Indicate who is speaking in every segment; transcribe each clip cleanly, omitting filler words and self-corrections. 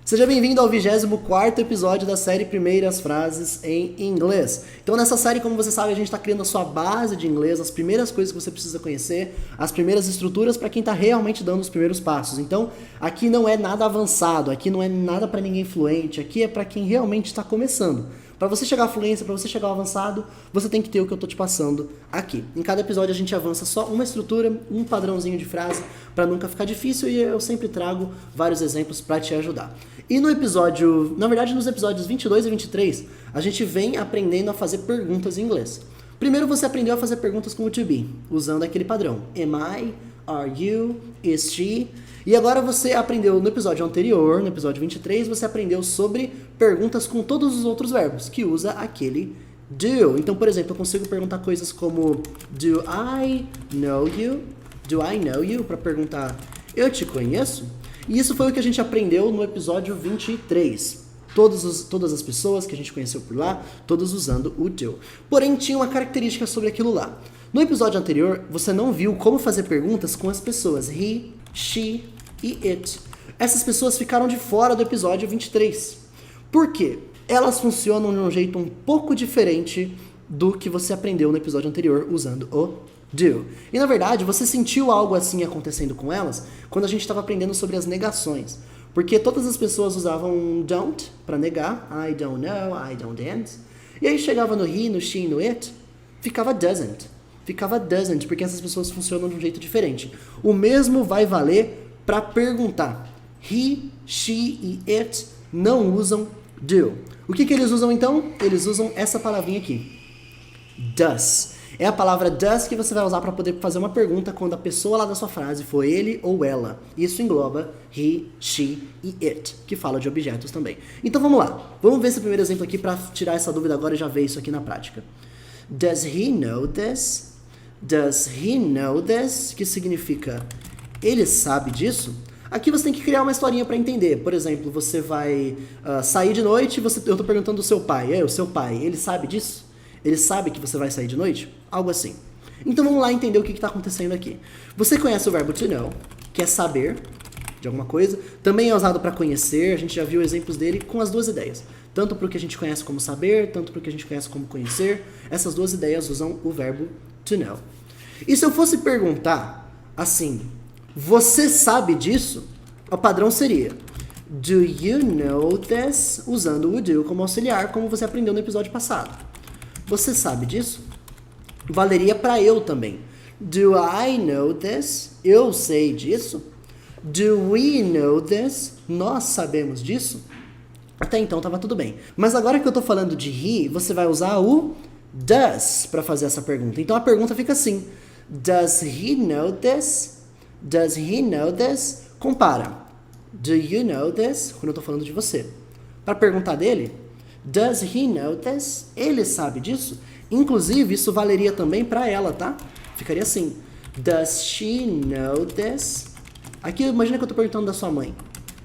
Speaker 1: Seja bem-vindo ao 24º episódio da série Primeiras Frases em Inglês. Então nessa série, como você sabe, a gente está criando a sua base de inglês, as primeiras coisas que você precisa conhecer, as primeiras estruturas para quem está realmente dando os primeiros passos. Então aqui não é nada avançado, aqui não é nada para ninguém fluente, aqui é para quem realmente está começando. Para você chegar à fluência, para você chegar ao avançado, você tem que ter o que eu tô te passando aqui. Em cada episódio a gente avança só uma estrutura, um padrãozinho de frase, para nunca ficar difícil, e eu sempre trago vários exemplos para te ajudar. E no episódio, na verdade nos episódios 22 e 23, a gente vem aprendendo a fazer perguntas em inglês. Primeiro você aprendeu a fazer perguntas com o to be, usando aquele padrão. Am I? Are you? Is she? E agora você aprendeu no episódio anterior, no episódio 23, você aprendeu sobre perguntas com todos os outros verbos, que usa aquele do. Então, por exemplo, eu consigo perguntar coisas como Do I know you? Do I know you? Para perguntar, eu te conheço? E isso foi o que a gente aprendeu no episódio 23. Todas as pessoas que a gente conheceu por lá, todos usando o do. Porém, tinha uma característica sobre aquilo lá. No episódio anterior, você não viu como fazer perguntas com as pessoas he, she e it. Essas pessoas ficaram de fora do episódio 23. Por quê? Elas funcionam de um jeito um pouco diferente do que você aprendeu no episódio anterior usando o do. E na verdade, você sentiu algo assim acontecendo com elas quando a gente estava aprendendo sobre as negações. Porque todas as pessoas usavam don't para negar, I don't know, I don't dance. E aí chegava no he, no she e no it, ficava doesn't. Ficava doesn't, porque essas pessoas funcionam de um jeito diferente. O mesmo vai valer para perguntar. He, she e it não usam do. O que eles usam então? Eles usam essa palavrinha aqui. Does. É a palavra does que você vai usar para poder fazer uma pergunta quando a pessoa lá da sua frase for ele ou ela. Isso engloba he, she e it, que fala de objetos também. Então vamos lá. Vamos ver esse primeiro exemplo aqui para tirar essa dúvida agora e já ver isso aqui na prática. Does he know this? Does he know this? Que significa ele sabe disso? Aqui você tem que criar uma historinha para entender. Por exemplo, você vai sair de noite e eu tô perguntando do seu pai. O seu pai, ele sabe disso? Ele sabe que você vai sair de noite? Algo assim. Então vamos lá entender o que está acontecendo aqui. Você conhece o verbo to know, que é saber de alguma coisa. Também é usado para conhecer, a gente já viu exemplos dele com as duas ideias. Tanto para o que a gente conhece como saber, tanto para o que a gente conhece como conhecer. Essas duas ideias usam o verbo to know. E se eu fosse perguntar assim, você sabe disso? O padrão seria Do you know this? Usando o do como auxiliar, como você aprendeu no episódio passado. Você sabe disso? Valeria para eu também. Do I know this? Eu sei disso? Do we know this? Nós sabemos disso? Até então estava tudo bem. Mas agora que eu estou falando de he, você vai usar o does para fazer essa pergunta. Então a pergunta fica assim. Does he know this? Does he know this? Compara. Do you know this? Quando eu estou falando de você. Para perguntar dele, does he know this? Ele sabe disso? Inclusive, isso valeria também para ela, tá? Ficaria assim. Does she know this? Aqui, imagina que eu estou perguntando da sua mãe.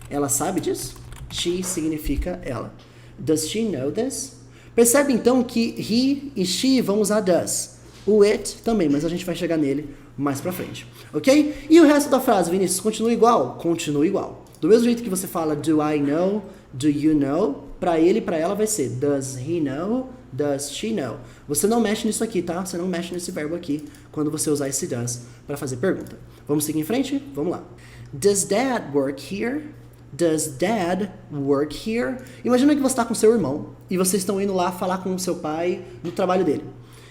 Speaker 1: Ela sabe disso? She significa ela. Does she know this? Percebe então que he e she vão usar does. O it também, mas a gente vai chegar nele mais pra frente. Ok? E o resto da frase, Vinícius, continua igual? Continua igual. Do mesmo jeito que você fala do I know, do you know, pra ele e pra ela vai ser does he know, does she know. Você não mexe nisso aqui, tá? Você não mexe nesse verbo aqui quando você usar esse does para fazer pergunta. Vamos seguir em frente? Vamos lá. Does dad work here? Does dad work here? Imagina que você está com seu irmão e vocês estão indo lá falar com o seu pai no trabalho dele.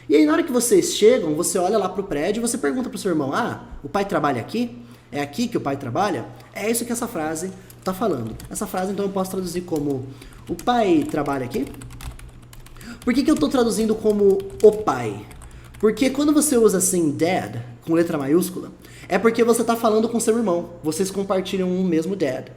Speaker 1: E aí na hora que vocês chegam, você olha lá pro prédio e você pergunta pro seu irmão, o pai trabalha aqui? É aqui que o pai trabalha? É isso que essa frase tá falando. Essa frase então eu posso traduzir como o pai trabalha aqui? Por que eu tô traduzindo como o pai? Porque quando você usa assim dad, com letra maiúscula, é porque você tá falando com seu irmão. Vocês compartilham um mesmo dad.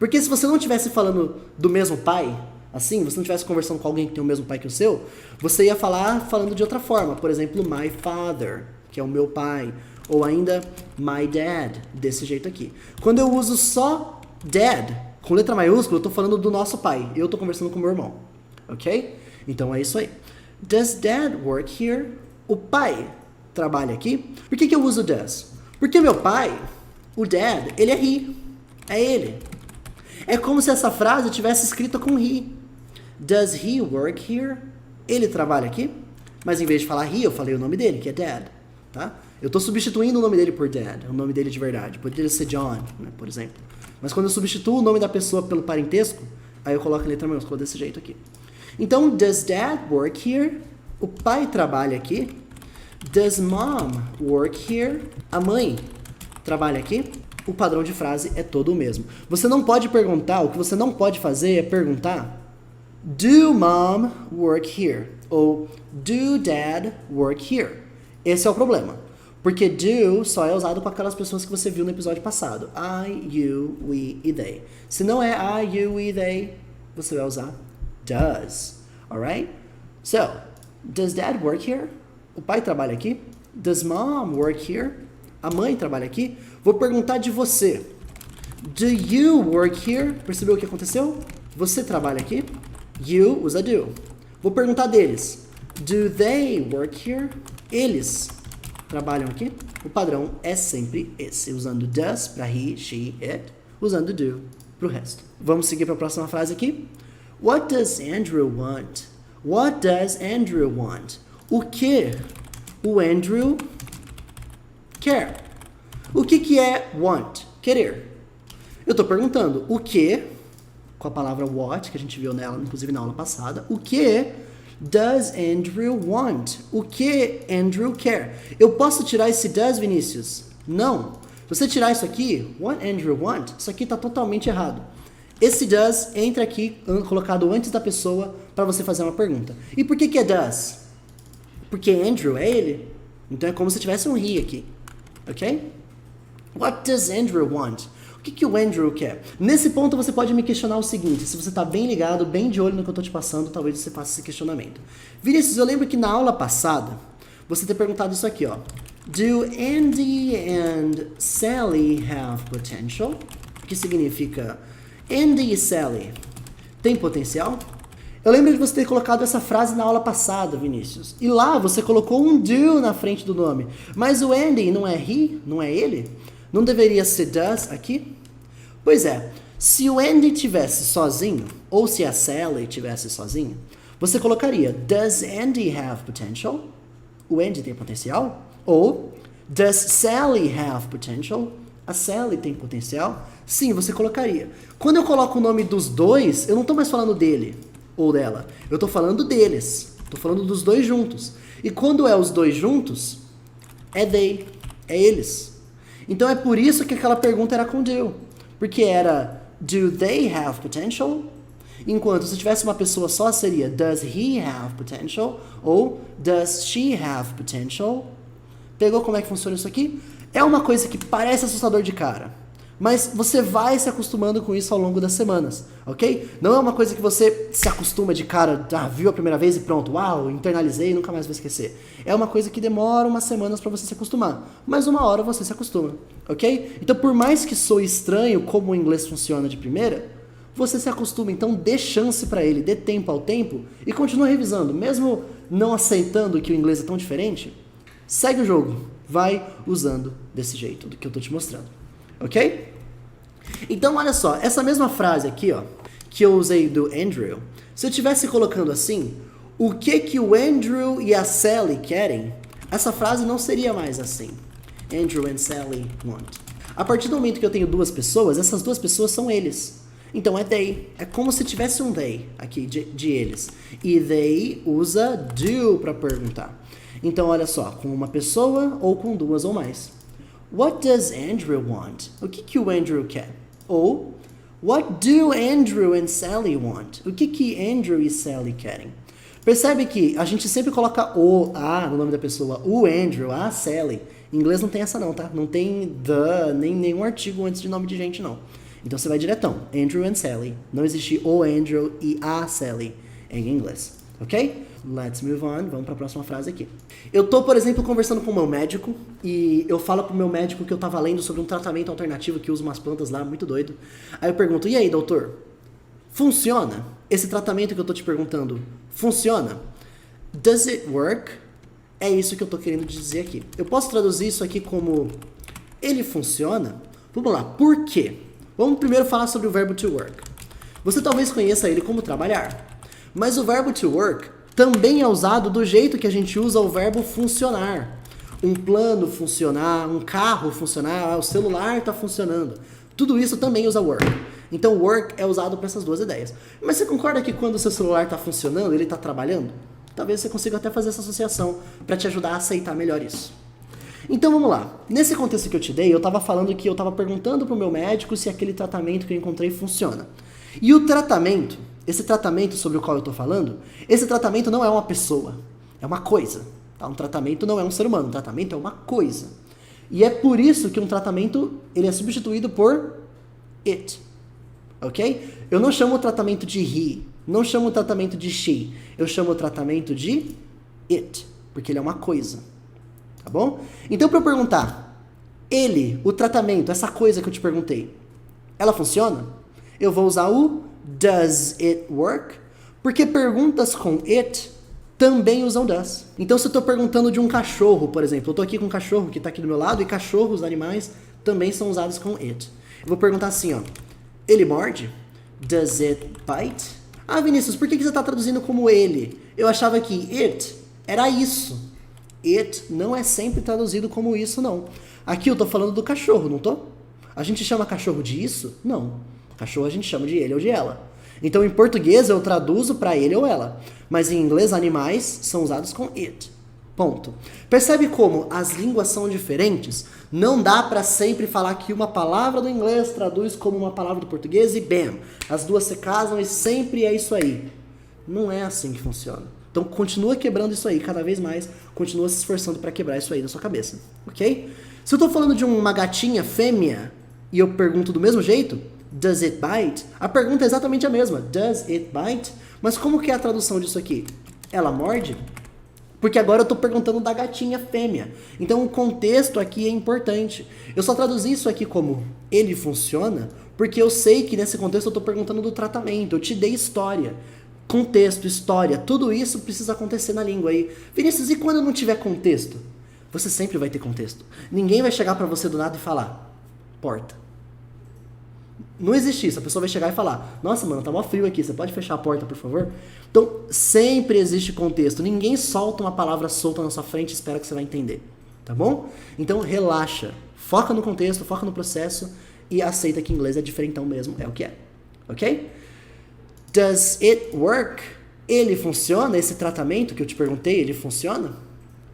Speaker 1: Porque se você não estivesse falando do mesmo pai, assim, você não estivesse conversando com alguém que tem o mesmo pai que o seu, você ia falar falando de outra forma. Por exemplo, my father, que é o meu pai. Ou ainda, my dad, desse jeito aqui. Quando eu uso só dad, com letra maiúscula, eu tô falando do nosso pai. Eu tô conversando com o meu irmão. Ok? Então é isso aí. Does dad work here? O pai trabalha aqui? Por que eu uso does? Porque meu pai, o dad, ele é he. É ele. É como se essa frase tivesse escrita com he. Does he work here? Ele trabalha aqui? Mas em vez de falar he, eu falei o nome dele, que é Dad. Tá? Eu estou substituindo o nome dele por Dad, o nome dele de verdade. Poderia ser John, né, por exemplo. Mas quando eu substituo o nome da pessoa pelo parentesco, aí eu coloco em letra maiúscula desse jeito aqui. Então, does Dad work here? O pai trabalha aqui. Does Mom work here? A mãe trabalha aqui. O padrão de frase é todo o mesmo. Você não pode perguntar, o que você não pode fazer é perguntar do Mom work here? Ou do Dad work here? Esse é o problema. Porque do só é usado com aquelas pessoas que você viu no episódio passado. I, you, we e they. Se não é I, you, we, they, você vai usar does. Alright? So, does Dad work here? O pai trabalha aqui. Does Mom work here? A mãe trabalha aqui. Vou perguntar de você. Do you work here? Percebeu o que aconteceu? Você trabalha aqui. You usa do. Vou perguntar deles. Do they work here? Eles trabalham aqui. O padrão é sempre esse, usando does para he, she, it, usando do para o resto. Vamos seguir para a próxima frase aqui. What does Andrew want? What does Andrew want? O que o Andrew quer? O que é want? Querer. Eu estou perguntando o que, com a palavra what, que a gente viu nela, inclusive na aula passada, o que does Andrew want? O que Andrew quer? Eu posso tirar esse does, Vinícius? Não. Se você tirar isso aqui, what Andrew want, isso aqui está totalmente errado. Esse does entra aqui, colocado antes da pessoa, para você fazer uma pergunta. E por que é does? Porque Andrew é ele. Então é como se tivesse um he aqui. Ok? What does Andrew want? O que o Andrew quer? Nesse ponto você pode me questionar o seguinte, se você está bem ligado, bem de olho no que eu estou te passando, talvez você faça esse questionamento. Vinícius, eu lembro que na aula passada, você ter perguntado isso aqui, ó. Do Andy and Sally have potential? Que significa Andy e Sally têm potencial? Eu lembro de você ter colocado essa frase na aula passada, Vinícius. E lá você colocou um do na frente do nome. Mas o Andy não é he? Não é ele? Não deveria ser does aqui? Pois é, se o Andy tivesse sozinho, ou se a Sally tivesse sozinha, você colocaria Does Andy have potential? O Andy tem potencial? Ou Does Sally have potential? A Sally tem potencial? Sim, você colocaria. Quando eu coloco o nome dos dois, eu não estou mais falando dele ou dela. Eu estou falando deles. Estou falando dos dois juntos. E quando é os dois juntos, é they, é eles. Então é por isso que aquela pergunta era com do. Porque era do they have potential? Enquanto se tivesse uma pessoa só seria does he have potential? Ou does she have potential? Pegou como é que funciona isso aqui? É uma coisa que parece assustador de cara. Mas você vai se acostumando com isso ao longo das semanas, ok? Não é uma coisa que você se acostuma de cara, viu a primeira vez e pronto, uau, internalizei e nunca mais vou esquecer. É uma coisa que demora umas semanas para você se acostumar, mas uma hora você se acostuma, ok? Então, por mais que soe estranho como o inglês funciona de primeira, você se acostuma, então dê chance para ele, dê tempo ao tempo e continua revisando, mesmo não aceitando que o inglês é tão diferente, segue o jogo, vai usando desse jeito do que eu tô te mostrando. Ok? Então, olha só, essa mesma frase aqui, ó, que eu usei do Andrew, se eu estivesse colocando assim, o que o Andrew e a Sally querem, essa frase não seria mais assim. Andrew and Sally want. A partir do momento que eu tenho duas pessoas, essas duas pessoas são eles. Então é they. É como se tivesse um they aqui de eles. E they usa do para perguntar. Então, olha só, com uma pessoa ou com duas ou mais. What does Andrew want? O que o Andrew quer? Ou, what do Andrew and Sally want? O que Andrew e Sally querem? Percebe que a gente sempre coloca o, a no nome da pessoa. O Andrew, a Sally. Em inglês não tem essa não, tá? Não tem the, nem nenhum artigo antes de nome de gente, não. Então você vai diretão. Andrew and Sally. Não existe o Andrew e a Sally em inglês. Ok? Let's move on. Vamos para a próxima frase aqui. Eu tô, por exemplo, conversando com o meu médico e eu falo pro meu médico que eu tava lendo sobre um tratamento alternativo que usa umas plantas lá, muito doido. Aí eu pergunto, e aí, doutor? Funciona? Esse tratamento que eu tô te perguntando, funciona? Does it work? É isso que eu tô querendo dizer aqui. Eu posso traduzir isso aqui como, ele funciona? Vamos lá, por quê? Vamos primeiro falar sobre o verbo to work. Você talvez conheça ele como trabalhar, mas o verbo to work também é usado do jeito que a gente usa o verbo funcionar. Um plano funcionar, um carro funcionar, o celular está funcionando. Tudo isso também usa work. Então work é usado para essas duas ideias. Mas você concorda que quando o seu celular está funcionando, ele está trabalhando? Talvez você consiga até fazer essa associação para te ajudar a aceitar melhor isso. Então vamos lá. Nesse contexto que eu te dei, eu estava falando que eu estava perguntando para o meu médico se aquele tratamento que eu encontrei funciona. E o tratamento, esse tratamento sobre o qual eu estou falando, esse tratamento não é uma pessoa, é uma coisa. Tá? Um tratamento não é um ser humano, um tratamento é uma coisa. E é por isso que um tratamento ele é substituído por it. Ok? Eu não chamo o tratamento de he, não chamo o tratamento de she, eu chamo o tratamento de it, porque ele é uma coisa. Tá bom? Então, para eu perguntar, ele, o tratamento, essa coisa que eu te perguntei, ela funciona? Eu vou usar o does it work? Porque perguntas com it também usam does. Então, se eu estou perguntando de um cachorro, por exemplo, eu estou aqui com um cachorro que está aqui do meu lado, e cachorros, animais, também são usados com it. Eu vou perguntar assim, ó, ele morde? Does it bite? Ah, Vinícius, por que você está traduzindo como ele? Eu achava que it era isso. It não é sempre traduzido como isso, não. Aqui eu tô falando do cachorro, não tô? A gente chama cachorro de isso? Não. Cachorro a gente chama de ele ou de ela. Então em português eu traduzo para ele ou ela. Mas em inglês animais são usados com it. Ponto. Percebe como as línguas são diferentes? Não dá para sempre falar que uma palavra do inglês traduz como uma palavra do português e bam, as duas se casam e sempre é isso aí. Não é assim que funciona. Então continua quebrando isso aí cada vez mais, continua se esforçando para quebrar isso aí na sua cabeça, ok? Se eu estou falando de uma gatinha fêmea e eu pergunto do mesmo jeito, does it bite? A pergunta é exatamente a mesma, does it bite? Mas como que é a tradução disso aqui? Ela morde? Porque agora eu estou perguntando da gatinha fêmea. Então o contexto aqui é importante. Eu só traduzi isso aqui como ele funciona porque eu sei que nesse contexto eu estou perguntando do tratamento, eu te dei história. Contexto, história, tudo isso precisa acontecer na língua aí. Vinícius, e quando não tiver contexto? Você sempre vai ter contexto. Ninguém vai chegar pra você do nada e falar, porta. Não existe isso. A pessoa vai chegar e falar, nossa, mano, tá mó frio aqui, você pode fechar a porta, por favor? Então, sempre existe contexto. Ninguém solta uma palavra solta na sua frente e espera que você vai entender. Tá bom? Então, relaxa. Foca no contexto, foca no processo e aceita que inglês é diferentão mesmo, é o que é. Ok? Does it work? Ele funciona? Esse tratamento que eu te perguntei, ele funciona?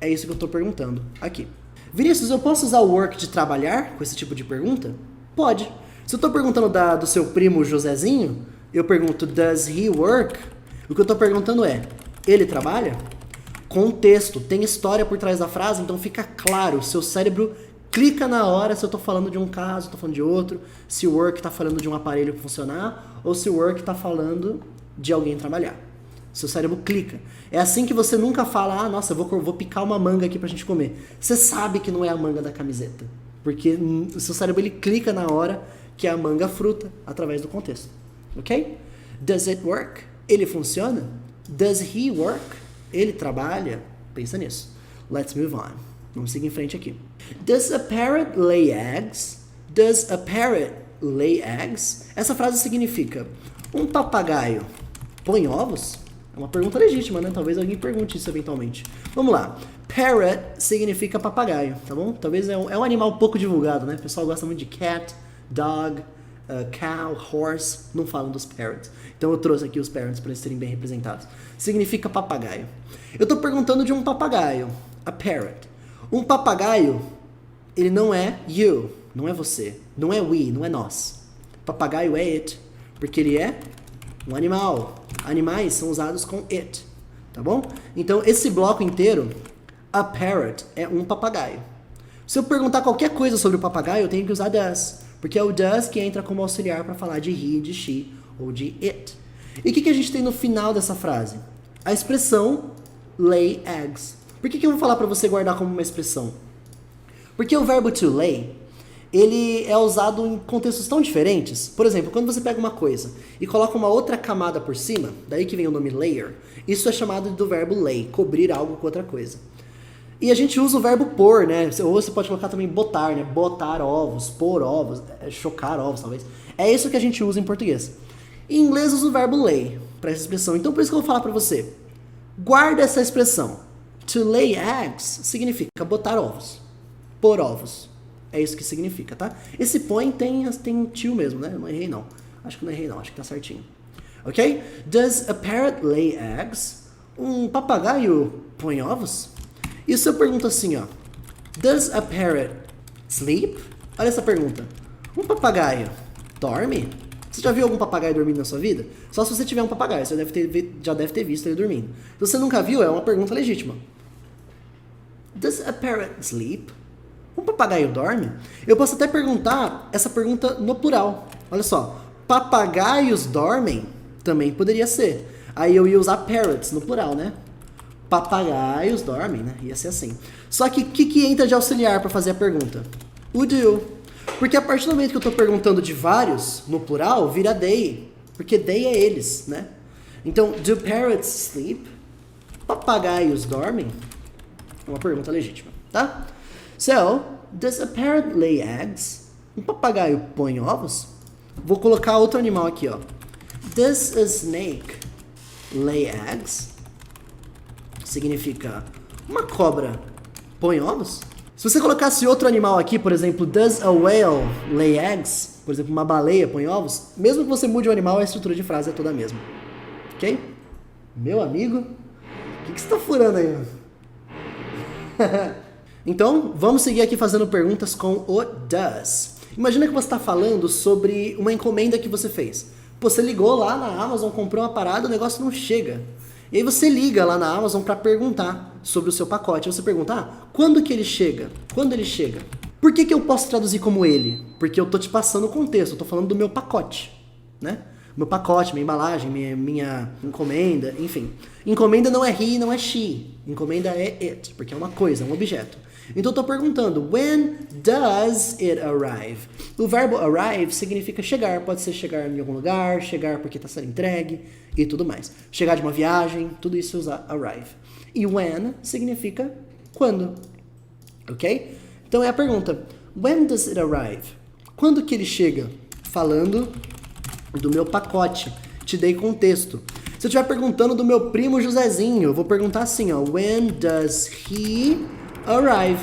Speaker 1: É isso que eu estou perguntando aqui. Vinícius, eu posso usar o work de trabalhar com esse tipo de pergunta? Pode. Se eu estou perguntando do seu primo Josézinho, eu pergunto, does he work? O que eu estou perguntando é, ele trabalha? Contexto, tem história por trás da frase, então fica claro, seu cérebro clica na hora se eu estou falando de um caso, estou falando de outro, se o work está falando de um aparelho funcionar ou se o work está falando de alguém trabalhar. Seu cérebro clica. É assim que você nunca fala, ah, nossa, eu vou picar uma manga aqui pra gente comer. Você sabe que não é a manga da camiseta, porque o seu cérebro ele clica na hora que é a manga fruta através do contexto. Ok? Does it work? Ele funciona? Does he work? Ele trabalha? Pensa nisso. Let's move on. Vamos seguir em frente aqui. Does a parrot lay eggs? Does a parrot lay eggs? Essa frase significa, um papagaio põe ovos? É uma pergunta legítima, né? Talvez alguém pergunte isso eventualmente. Vamos lá. Parrot significa papagaio, tá bom? Talvez é um animal pouco divulgado, né? O pessoal gosta muito de cat, dog, cow, horse. Não falam dos parrots. Então eu trouxe aqui os parrots para eles serem bem representados. Significa papagaio. Eu tô perguntando de um papagaio. A parrot. Um papagaio, ele não é you, não é você, não é we, não é nós. Papagaio é it, porque ele é um animal. Animais são usados com it, tá bom? Então, esse bloco inteiro, a parrot é um papagaio. Se eu perguntar qualquer coisa sobre o papagaio, eu tenho que usar does, porque é o does que entra como auxiliar para falar de he, de she ou de it. E o que a gente tem no final dessa frase? A expressão lay eggs. Por que eu vou falar para você guardar como uma expressão? Porque o verbo to lay, ele é usado em contextos tão diferentes. Por exemplo, quando você pega uma coisa e coloca uma outra camada por cima, daí que vem o nome layer, isso é chamado do verbo lay, cobrir algo com outra coisa. E a gente usa o verbo pôr, né? Ou você pode colocar também botar, né? Botar ovos, pôr ovos, chocar ovos, talvez. É isso que a gente usa em português. Em inglês usa o verbo lay para essa expressão. Então por isso que eu vou falar para você. Guarda essa expressão. To lay eggs significa botar ovos, pôr ovos. É isso que significa, tá? Esse põe tem tio mesmo, né? Eu não errei não. Acho que não errei não, acho que tá certinho. Ok? Does a parrot lay eggs? Um papagaio põe ovos? E se eu pergunto assim, ó. Does a parrot sleep? Olha essa pergunta. Um papagaio dorme? Você já viu algum papagaio dormindo na sua vida? Só se você tiver um papagaio, você já deve ter visto ele dormindo. Se você nunca viu, é uma pergunta legítima. Does a parrot sleep? Um papagaio dorme? Eu posso até perguntar essa pergunta no plural. Olha só. Papagaios dormem? Também poderia ser. Aí eu ia usar parrots no plural, né? Papagaios dormem, né? Ia ser assim. Só que o que entra de auxiliar para fazer a pergunta? O do. Porque a partir do momento que eu estou perguntando de vários, no plural, vira they. Porque they é eles, né? Então, do parrots sleep? Papagaios dormem? É uma pergunta legítima, tá? So, does a parrot lay eggs? Um papagaio põe ovos? Vou colocar outro animal aqui, ó. Does a snake lay eggs? Significa uma cobra põe ovos? Se você colocasse outro animal aqui, por exemplo, does a whale lay eggs? Por exemplo, uma baleia põe ovos? Mesmo que você mude o animal, a estrutura de frase é toda a mesma. Ok? Meu amigo, o que você está furando aí? Então, vamos seguir aqui fazendo perguntas com o does. Imagina que você está falando sobre uma encomenda que você fez. Você ligou lá na Amazon, comprou uma parada, o negócio não chega. E aí você liga lá na Amazon para perguntar sobre o seu pacote. Você pergunta, quando que ele chega? Quando ele chega? Por que eu posso traduzir como ele? Porque eu tô te passando o contexto, eu tô falando do meu pacote, né? Meu pacote, minha embalagem, minha encomenda, enfim. Encomenda não é he, não é she. Encomenda é it, porque é uma coisa, é um objeto. Então eu tô perguntando, when does it arrive? O verbo arrive significa chegar, pode ser chegar em algum lugar, chegar porque está sendo entregue e tudo mais. Chegar de uma viagem, tudo isso usa arrive. E when significa quando, ok? Então é a pergunta, when does it arrive? Quando que ele chega? Falando do meu pacote, te dei contexto. Se eu estiver perguntando do meu primo Josézinho, eu vou perguntar assim, ó, when does he arrive?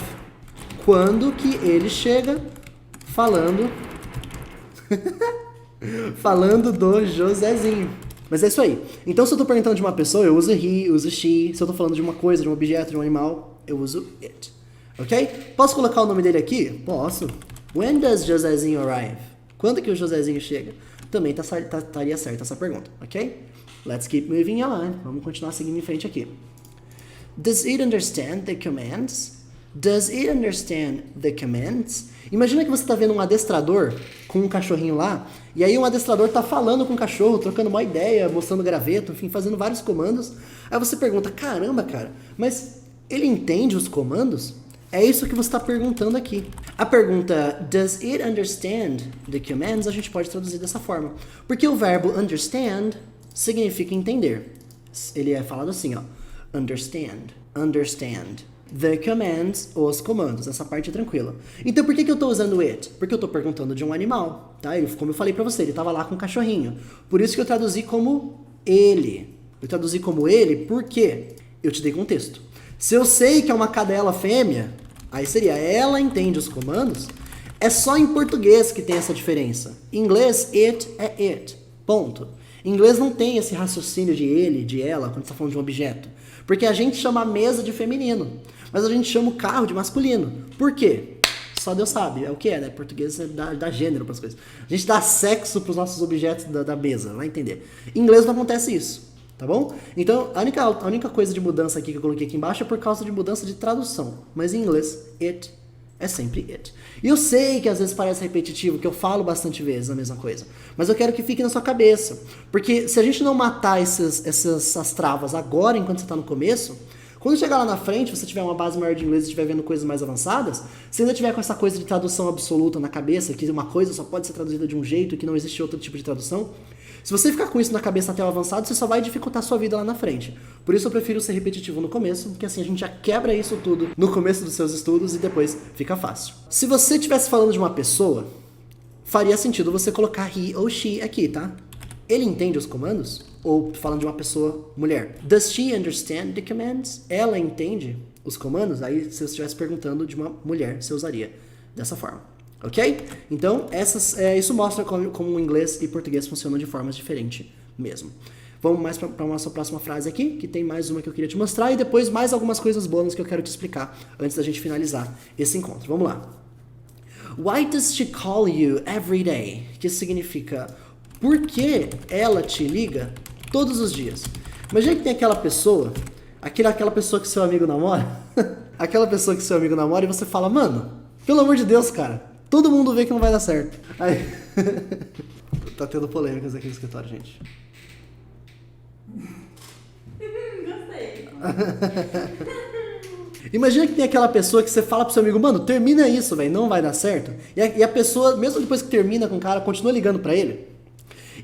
Speaker 1: Quando que ele chega? Falando falando do Josézinho. Mas é isso aí. Então se eu tô perguntando de uma pessoa, eu uso he, uso she. Se eu tô falando de uma coisa, de um objeto, de um animal, eu uso it. Ok? Posso colocar o nome dele aqui? Posso. When does Josézinho arrive? Quando que o Josézinho chega? Também estaria certa essa pergunta, ok? Let's keep moving on. Vamos continuar seguindo em frente aqui. Does it understand the commands? Does it understand the commands? Imagina que você está vendo um adestrador com um cachorrinho lá, e aí um adestrador está falando com o cachorro, trocando uma ideia, mostrando graveto, enfim, fazendo vários comandos. Aí você pergunta, caramba, cara, mas ele entende os comandos? É isso que você está perguntando aqui. A pergunta, does it understand the commands? A gente pode traduzir dessa forma. Porque o verbo understand significa entender. Ele é falado assim, ó. Understand. Understand. The commands, os comandos. Essa parte é tranquila. Então por que eu estou usando it? Porque eu estou perguntando de um animal. Tá? Como eu falei para você, ele estava lá com um cachorrinho. Por isso que eu traduzi como ele. Eu traduzi como ele porque eu te dei contexto. Se eu sei que é uma cadela fêmea, aí seria ela entende os comandos. É só em português que tem essa diferença. Em inglês, it é it. Ponto. Em inglês não tem esse raciocínio de ele, de ela, quando você está falando de um objeto. Porque a gente chama a mesa de feminino, mas a gente chama o carro de masculino. Por quê? Só Deus sabe. É o que é, né? Português dá gênero para as coisas. A gente dá sexo para os nossos objetos da mesa, vai entender. Em inglês não acontece isso. Tá bom? Então, a única coisa de mudança aqui que eu coloquei aqui embaixo é por causa de mudança de tradução. Mas em inglês, it é sempre it. E eu sei que às vezes parece repetitivo, que eu falo bastante vezes a mesma coisa. Mas eu quero que fique na sua cabeça. Porque se a gente não matar essas travas agora, enquanto você está no começo, quando chegar lá na frente, você tiver uma base maior de inglês e estiver vendo coisas mais avançadas, se ainda tiver com essa coisa de tradução absoluta na cabeça, que uma coisa só pode ser traduzida de um jeito e que não existe outro tipo de tradução, Se você ficar com isso na cabeça até o avançado, você só vai dificultar a sua vida lá na frente. Por isso eu prefiro ser repetitivo no começo, porque assim a gente já quebra isso tudo no começo dos seus estudos e depois fica fácil. Se você estivesse falando de uma pessoa, faria sentido você colocar he ou she aqui, tá? Ele entende os comandos? Ou falando de uma pessoa mulher. Does she understand the commands? Ela entende os comandos? Aí se eu estivesse perguntando de uma mulher, você usaria dessa forma. Ok? Então, isso mostra como o inglês e português funcionam de formas diferentes mesmo. Vamos mais para a nossa próxima frase aqui, que tem mais uma que eu queria te mostrar, e depois mais algumas coisas bônus que eu quero te explicar antes da gente finalizar esse encontro. Vamos lá. Why does she call you every day? Que significa, por que ela te liga todos os dias? Imagina que tem aquela pessoa que seu amigo namora, aquela pessoa que seu amigo namora e você fala, mano, pelo amor de Deus, cara, todo mundo vê que não vai dar certo. Aí... Tá tendo polêmicas aqui no escritório, gente.
Speaker 2: Gostei.
Speaker 1: Imagina que tem aquela pessoa que você fala pro seu amigo, mano, termina isso, velho, não vai dar certo. E a pessoa, mesmo depois que termina com o cara, continua ligando pra ele.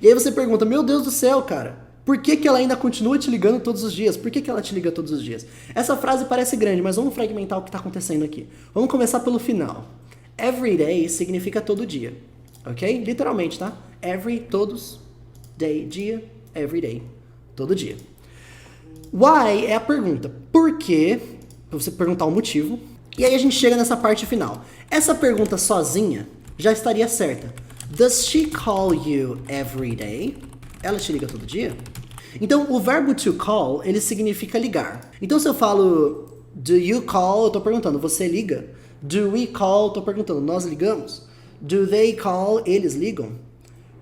Speaker 1: E aí você pergunta, meu Deus do céu, cara, por que ela ainda continua te ligando todos os dias? Por que ela te liga todos os dias? Essa frase parece grande, mas vamos fragmentar o que tá acontecendo aqui. Vamos começar pelo final. Every day significa todo dia, ok? Literalmente, tá? Every, todos, day, dia, every day, todo dia. Why é a pergunta. Por quê? Pra você perguntar o motivo. E aí a gente chega nessa parte final. Essa pergunta sozinha já estaria certa. Does she call you every day? Ela te liga todo dia? Então, o verbo to call, ele significa ligar. Então, se eu falo do you call, eu tô perguntando, você liga? Do we call, tô perguntando, nós ligamos? Do they call, eles ligam?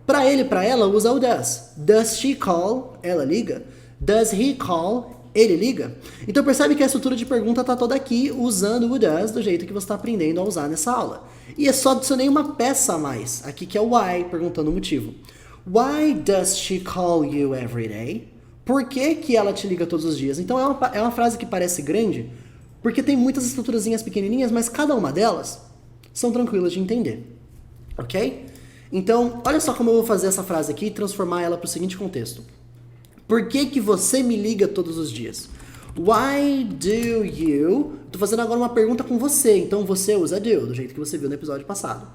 Speaker 1: Pra ele, pra ela, usa o does. Does she call? Ela liga. Does he call? Ele liga. Então percebe que a estrutura de pergunta tá toda aqui usando o does do jeito que você está aprendendo a usar nessa aula. E é só adicionei uma peça a mais, aqui que é o why, perguntando o motivo. Why does she call you every day? Por que ela te liga todos os dias? Então é uma frase que parece grande, porque tem muitas estruturazinhas pequenininhas, mas cada uma delas são tranquilas de entender. Ok? Então, olha só como eu vou fazer essa frase aqui e transformar ela para o seguinte contexto. Por que você me liga todos os dias? Why do you... Tô fazendo agora uma pergunta com você, então você usa do jeito que você viu no episódio passado.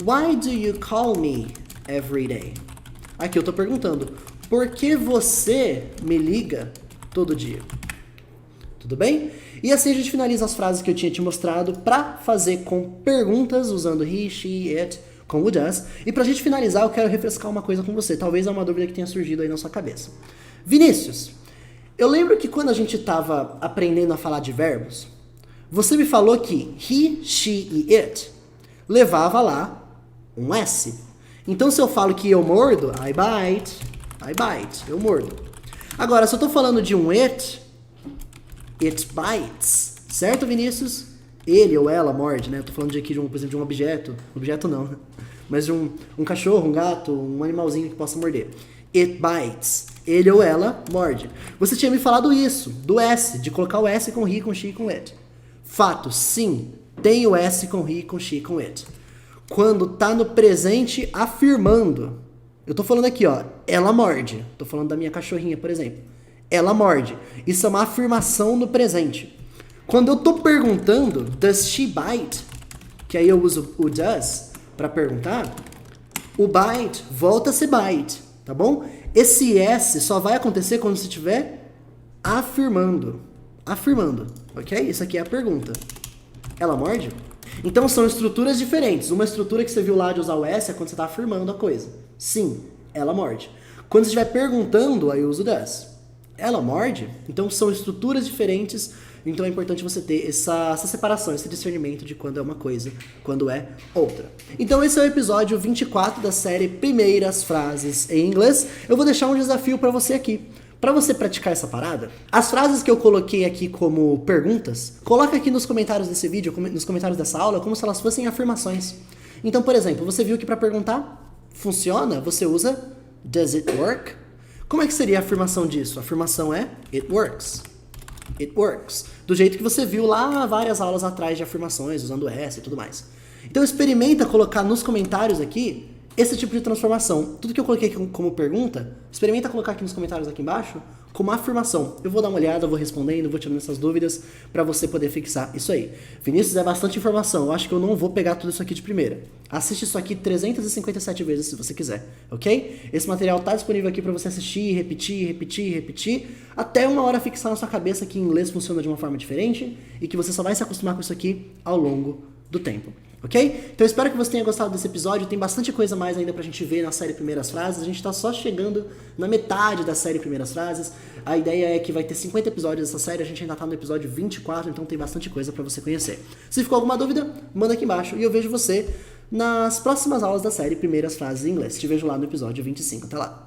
Speaker 1: Why do you call me every day? Aqui eu tô perguntando, por que você me liga todo dia? Tudo bem? E assim a gente finaliza as frases que eu tinha te mostrado para fazer com perguntas usando he, she, it, com o does. E pra gente finalizar, eu quero refrescar uma coisa com você. Talvez é uma dúvida que tenha surgido aí na sua cabeça. Vinícius, eu lembro que quando a gente estava aprendendo a falar de verbos, você me falou que he, she e it levava lá um S. Então se eu falo que eu mordo, I bite, eu mordo. Agora, se eu tô falando de um it bites, certo, Vinícius? Ele ou ela morde, né? Eu tô falando aqui, por exemplo, de um objeto não, mas de um cachorro, um gato, um animalzinho que possa morder. It bites. Ele ou ela morde. Você tinha me falado isso, do S, de colocar o S com he, com she, com it. Fato, sim, tem o S com he, com she, com it. Quando tá no presente afirmando. Eu tô falando aqui, ó, ela morde. Tô falando da minha cachorrinha, por exemplo. Ela morde. Isso é uma afirmação no presente. Quando eu tô perguntando, does she bite? Que aí eu uso o does para perguntar. O bite volta a ser bite, tá bom? Esse S só vai acontecer quando você estiver afirmando. Afirmando, ok? Isso aqui é a pergunta. Ela morde? Então são estruturas diferentes. Uma estrutura que você viu lá de usar o S é quando você está afirmando a coisa. Sim, ela morde. Quando você estiver perguntando, aí eu uso o does. Ela morde? Então são estruturas diferentes. Então é importante você ter essa separação, esse discernimento de quando é uma coisa, quando é outra. Então esse é o episódio 24 da série Primeiras Frases em Inglês. Eu vou deixar um desafio para você aqui. Para você praticar essa parada, as frases que eu coloquei aqui como perguntas, coloca aqui nos comentários desse vídeo, nos comentários dessa aula, como se elas fossem afirmações. Então, por exemplo, você viu que para perguntar, funciona? Você usa does it work? Como é que seria a afirmação disso? A afirmação é it works. It works. Do jeito que você viu lá várias aulas atrás de afirmações, usando S e tudo mais. Então experimenta colocar nos comentários aqui esse tipo de transformação. Tudo que eu coloquei como pergunta, experimenta colocar aqui nos comentários aqui embaixo como afirmação. Eu vou dar uma olhada, vou respondendo, vou tirando essas dúvidas para você poder fixar isso aí. Vinícius, é bastante informação. Eu acho que eu não vou pegar tudo isso aqui de primeira. Assiste isso aqui 357 vezes se você quiser, ok? Esse material tá disponível aqui para você assistir, repetir, até uma hora fixar na sua cabeça que inglês funciona de uma forma diferente e que você só vai se acostumar com isso aqui ao longo do tempo. Ok? Então eu espero que você tenha gostado desse episódio. Tem bastante coisa mais ainda pra gente ver na série Primeiras Frases. A gente tá só chegando na metade da série Primeiras Frases. A ideia é que vai ter 50 episódios dessa série. A gente ainda tá no episódio 24, então tem bastante coisa pra você conhecer. Se ficou alguma dúvida, manda aqui embaixo e eu vejo você nas próximas aulas da série Primeiras Frases em Inglês. Te vejo lá no episódio 25. Até lá!